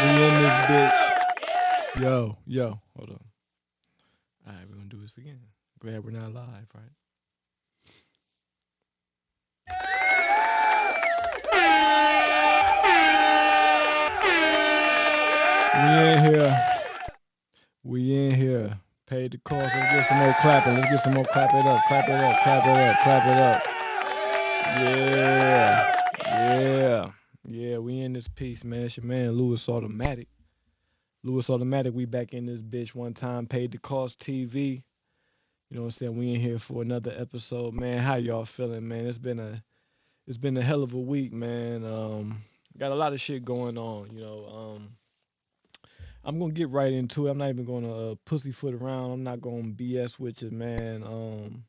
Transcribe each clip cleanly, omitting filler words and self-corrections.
We in this bitch. Yo, hold on. All right, we're gonna do this again. Glad we're not live, right? We in here. We in here. Paid the cost. Let's get some more clapping. Let's get some more. Clap it up. Clap it up. Clap it up. Clap it up. Yeah. Yeah. Yeah. We in this piece, man. It's your man, Lewis Automatic. Lewis Automatic. We back in this bitch one time. Paid the cost TV. You know what I'm saying? We in here for another episode, man. How y'all feeling, man? It's been a hell of a week, man. Got a lot of shit going on. I'm gonna get right into it. I'm not even gonna pussyfoot around. I'm not gonna BS with you, man. I'm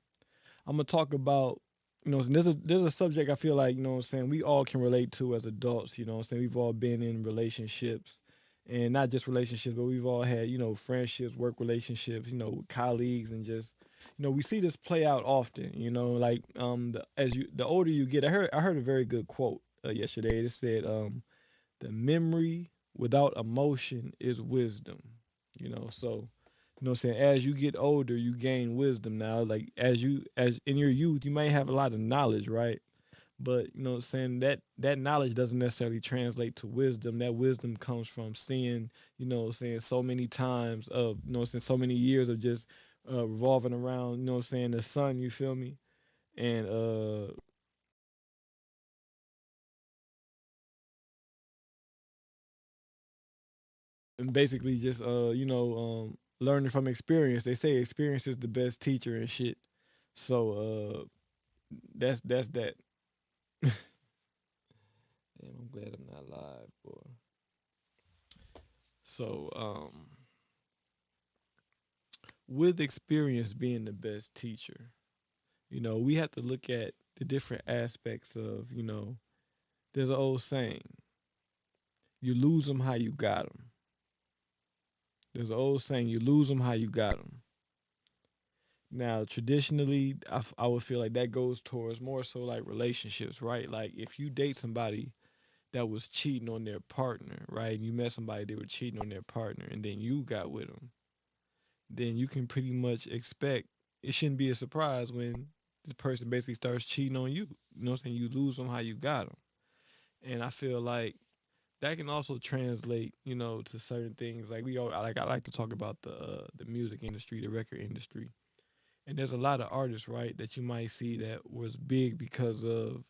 gonna talk about, there's a subject I feel like, we all can relate to as adults. We've all been in relationships, and not just relationships, but we've all had, friendships, work relationships, colleagues, and just, we see this play out often. Like the older you get, I heard a very good quote yesterday. It said, the memory without emotion is wisdom. So what I'm saying, as you get older, you gain wisdom now. Like as in your youth, you might have a lot of knowledge, right? But what I'm saying, that knowledge doesn't necessarily translate to wisdom. That wisdom comes from seeing, what I'm saying, so many times of, what I'm saying, so many years of just revolving around, what I'm saying, the sun, you feel me? And basically just learning from experience. They say experience is the best teacher and shit. So that's that. Damn, I'm glad I'm not live, boy. So with experience being the best teacher, we have to look at the different aspects of, there's an old saying, you lose them how you got them. There's an old saying, you lose them how you got them. Now, traditionally, I would feel like that goes towards more so like relationships, right? Like if you date somebody that was cheating on their partner, right? And you met somebody that were cheating on their partner, and then you got with them, then you can pretty much expect it shouldn't be a surprise when the person basically starts cheating on you. You know what I'm saying? You lose them how you got them, and I feel like that can also translate, to certain things. Like I like to talk about the music industry, the record industry. And there's a lot of artists, right, that you might see that was big because of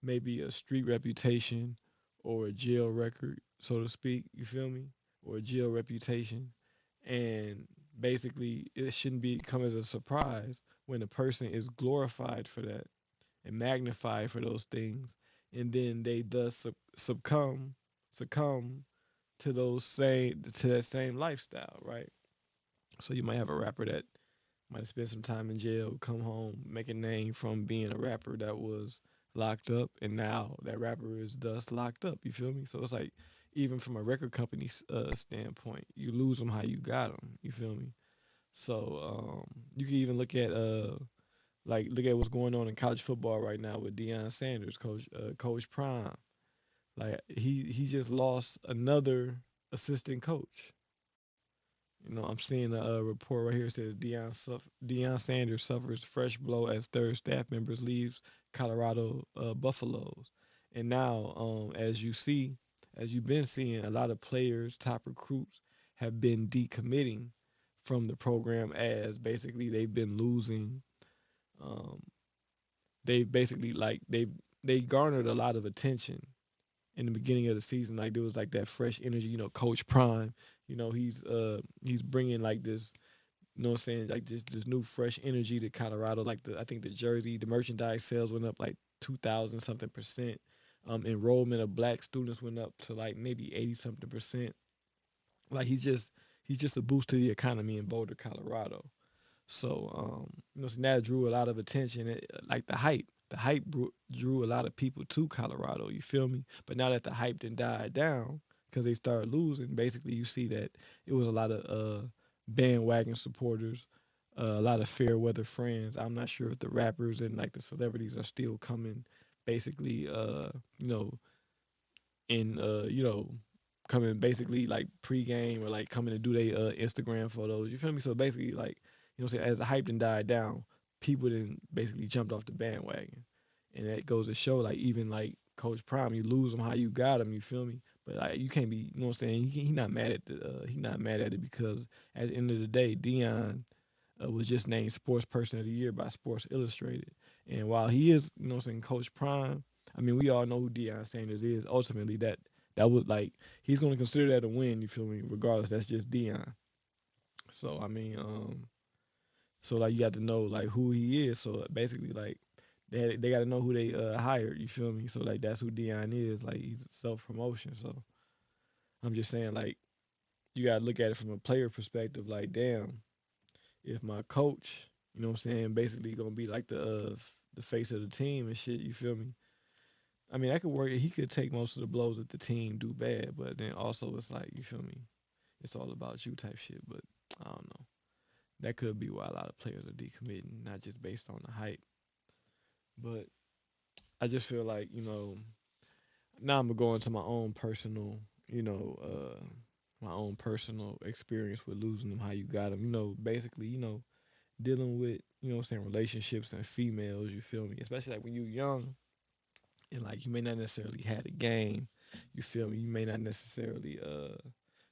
maybe a street reputation or a jail record, so to speak. You feel me? Or a jail reputation, and basically it shouldn't be come as a surprise when a person is glorified for that and magnified for those things, and then they thus succumb to that same lifestyle, right? So you might have a rapper that might have spent some time in jail, come home, make a name from being a rapper that was locked up, and now that rapper is thus locked up. You feel me? So it's like, even from a record company standpoint, you lose them how you got them. You feel me? So you can even look at what's going on in college football right now with Deion Sanders, Coach Prime. Like he just lost another assistant coach. I'm seeing a report right here. It says Deion Sanders suffers fresh blow as third staff members leaves Colorado Buffaloes. And now, as you've been seeing, a lot of players, top recruits, have been decommitting from the program as basically they've been losing. Um, they basically they garnered a lot of attention in the beginning of the season. Like there was like that fresh energy. Coach Prime. He's bringing like this. You know what I'm saying? Like this new fresh energy to Colorado. Like I think the merchandise sales went up like 2,000 something percent. Enrollment of black students went up to like maybe 80 something percent. Like he's just a boost to the economy in Boulder, Colorado. So so that drew a lot of attention. Like drew a lot of people to Colorado. You feel me? But now that the hype then died down because they started losing, basically you see that it was a lot of bandwagon supporters, a lot of fair weather friends. I'm not sure if the rappers and like the celebrities are still coming, basically, in coming basically like pregame or like coming to do their Instagram photos. You feel me? So basically, like you know, what I'm saying as the hype done died down, people then basically jumped off the bandwagon, and that goes to show like even like Coach Prime, you lose him how you got him. You feel me? But like you can't be, you know what I'm saying? He not mad at he not mad at it because at the end of the day, Dion was just named Sports Person of the Year by Sports Illustrated. And while he is, you know what I'm saying, Coach Prime, I mean, we all know who Deion Sanders is. Ultimately, that was like he's going to consider that a win. You feel me? Regardless, that's just Deion. So I mean, so like you got to know like who he is. So basically, like they got to know who they hired. You feel me? So like that's who Deion is. Like he's self promotion. So I'm just saying like you got to look at it from a player perspective. Like damn, if my coach, you know what I'm saying, basically gonna be like the face of the team and shit. You feel me? I mean, that could work. He could take most of the blows that the team do bad, but then also it's like you feel me. It's all about you type shit. But I don't know. That could be why a lot of players are decommitting, not just based on the hype. But I just feel like now I'm gonna go into my own personal, my own personal experience with losing them. How you got them? Basically, dealing with what I'm saying relationships and females. You feel me? Especially like when you're young and like you may not necessarily have a game. You feel me? You may not necessarily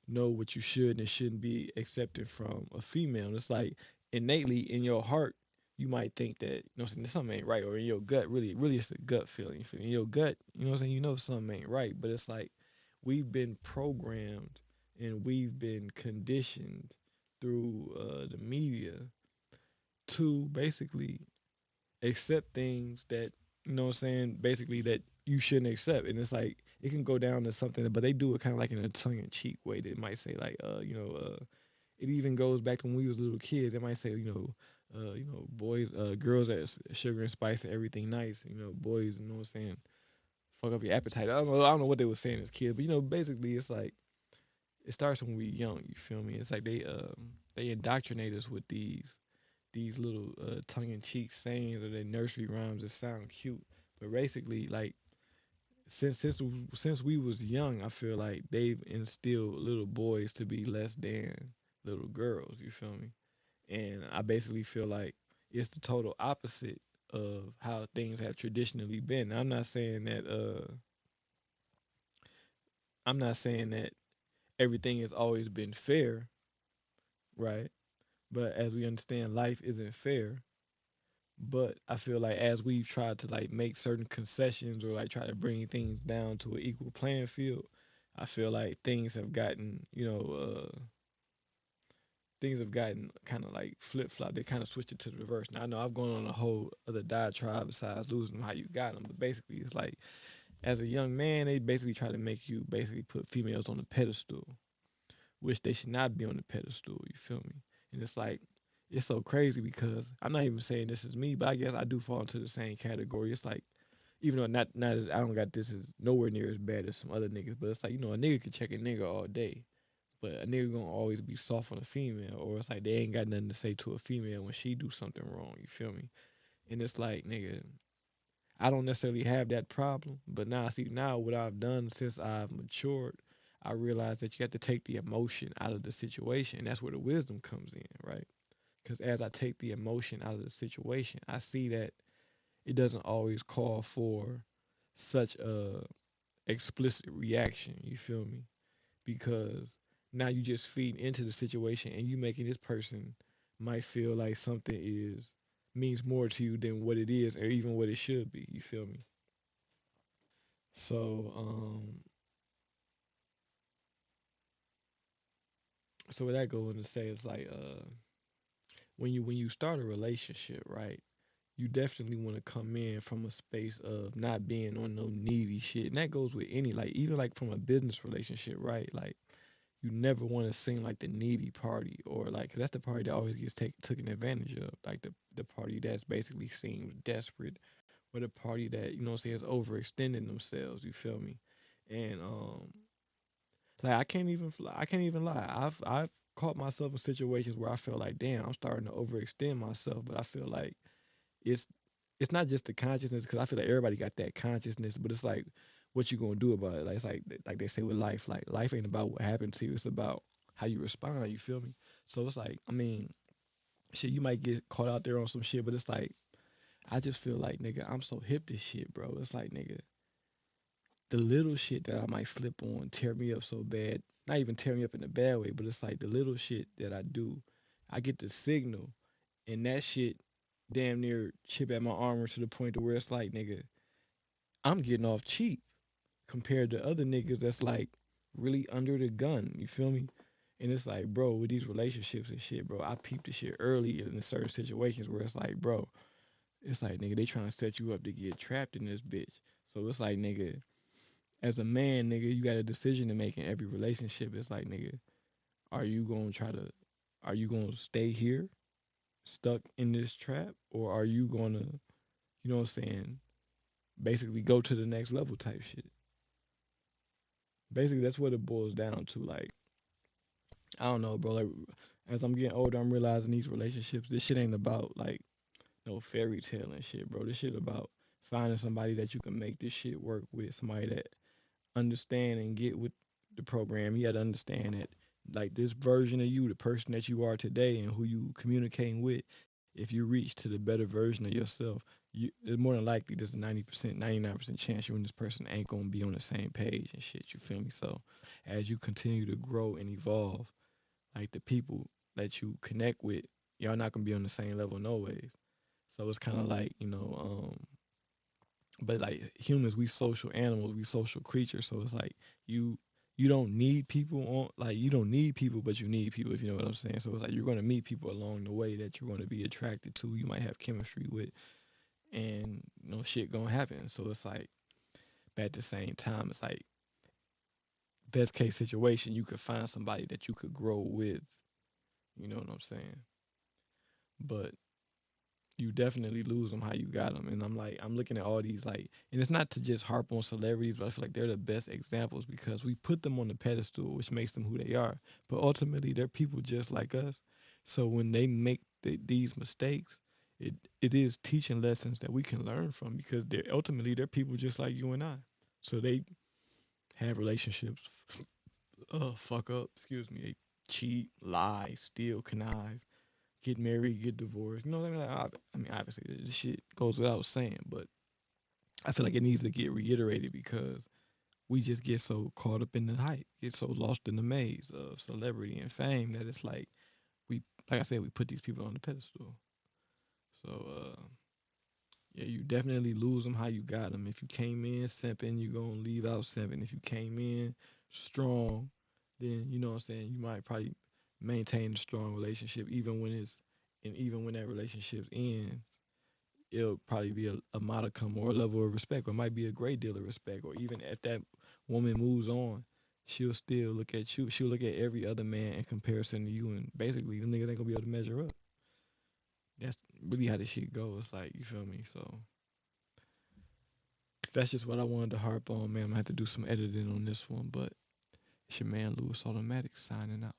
know what you should and shouldn't be accepted from a female. And it's like innately in your heart, you might think that something ain't right, or in your gut, really, it's a gut feeling. You feel me? In your gut, you know what I'm saying? You know something ain't right, but it's like we've been programmed and we've been conditioned through the media to basically accept things that what I'm saying, basically that you shouldn't accept. And it's like it can go down to something, but they do it kind of like in a tongue in cheek way. They might say like, it even goes back to when we was little kids. They might say, boys, girls that sugar and spice and everything nice. Boys, you know what I'm saying, fuck up your appetite. I don't know what they were saying as kids, but basically it's like it starts when we young. You feel me? It's like they indoctrinate us with these little tongue in cheek sayings or their nursery rhymes that sound cute, but basically like since we was young, I feel like they've instilled little boys to be less than little girls. You feel me? And I basically feel like it's the total opposite of how things have traditionally been. I'm not saying that everything has always been fair, right? But as we understand, life isn't fair. But I feel like as we've tried to like make certain concessions or like try to bring things down to an equal playing field, I feel like things have gotten kind of like flip flop. They kind of switched it to the reverse. Now I know I've gone on a whole other diatribe besides losing how you got them, but basically it's like as a young man, they basically try to make you basically put females on a pedestal, which they should not be on the pedestal. You feel me? And it's like it's so crazy because I'm not even saying this is me, but I guess I do fall into the same category. It's like even though not as I don't got this is nowhere near as bad as some other niggas, but it's like a nigga can check a nigga all day, but a nigga gonna always be soft on a female, or it's like they ain't got nothing to say to a female when she do something wrong. You feel me? And it's like nigga, I don't necessarily have that problem, but now see now what I've done since I've matured, I realize that you have to take the emotion out of the situation. And that's where the wisdom comes in, right? Because as I take the emotion out of the situation, I see that it doesn't always call for such a explicit reaction. You feel me? Because now you just feed into the situation and you making this person might feel like something is means more to you than what it is or even what it should be. You feel me? So so what that going to say is like when you start a relationship, right? You definitely want to come in from a space of not being on no needy shit. And that goes with any like even like from a business relationship, right? Like you never want to seem like the needy party or like 'cause that's the party that always gets taken advantage of. Like the party that's basically seems desperate or the party that, say is overextending themselves, you feel me? And like I can't even lie. I've caught myself in situations where I feel like, damn, I'm starting to overextend myself, but I feel like it's it's not just the consciousness because I feel like everybody got that consciousness, but it's like what you gonna do about it. Like it's like they say with life, like life ain't about what happened to you. It's about how you respond. You feel me? So it's like, I mean, shit, you might get caught out there on some shit, but it's like I just feel like, nigga, I'm so hip to shit, bro. It's like, nigga, the little shit that I might slip on tear me up so bad. Not even tear me up in a bad way, but it's like the little shit that I do, I get the signal, and that shit damn near chip at my armor to the point to where it's like, nigga, I'm getting off cheap compared to other niggas that's like really under the gun. You feel me? And it's like, bro, with these relationships and shit, bro, I peeped the shit early in certain situations where it's like, bro, it's like, nigga, they trying to set you up to get trapped in this bitch. So it's like, nigga, as a man, nigga, you got a decision to make in every relationship. It's like, nigga, are you gonna try to, are you gonna stay here, stuck in this trap, or are you gonna, you know what I'm saying, basically go to the next level type shit. Basically, that's what it boils down to. Like, I don't know, bro. Like, as I'm getting older, I'm realizing these relationships, this shit ain't about like no fairy tale and shit, bro. This shit about finding somebody that you can make this shit work with, somebody that understand and get with the program. You got to understand that, like, this version of you, the person that you are today, and who you communicating with, if you reach to the better version of yourself, it's more than likely there's a 90%, 99% chance you and this person ain't gonna be on the same page and shit. You feel me? So, as you continue to grow and evolve, like the people that you connect with, y'all not gonna be on the same level no ways. So it's kind of like, but like humans, we social animals, we social creatures. So it's like you you don't need people on, like, you don't need people, but you need people, if you know what I'm saying. So it's like you're gonna meet people along the way that you're gonna be attracted to. You might have chemistry with, and shit gonna happen. So it's like, but at the same time, it's like best case situation, you could find somebody that you could grow with. You know what I'm saying? But you definitely lose them how you got them. And I'm like, I'm looking at all these, like, and it's not to just harp on celebrities, but I feel like they're the best examples because we put them on the pedestal, which makes them who they are. But ultimately, they're people just like us. So when they make these mistakes, it is teaching lessons that we can learn from, because they're people just like you and I. So they have relationships, fuck up, excuse me, they cheat, lie, steal, connive, get married, get divorced. You know what I mean? Like, I mean, obviously, this shit goes without saying, but I feel like it needs to get reiterated because we just get so caught up in the hype, get so lost in the maze of celebrity and fame that it's like like I said, we put these people on the pedestal. So, yeah, you definitely lose them how you got them. If you came in simping, you gonna leave out simping. If you came in strong, then you know what I'm saying, you might probably maintain a strong relationship even when that relationship ends, it'll probably be a modicum or a level of respect, or it might be a great deal of respect, or even if that woman moves on, she'll still look at you. She'll look at every other man in comparison to you, and basically, the niggas ain't gonna be able to measure up. That's really how this shit goes. Like, you feel me? So that's just what I wanted to harp on, man. I'm gonna have to do some editing on this one, but it's your man Louis Automatic signing out.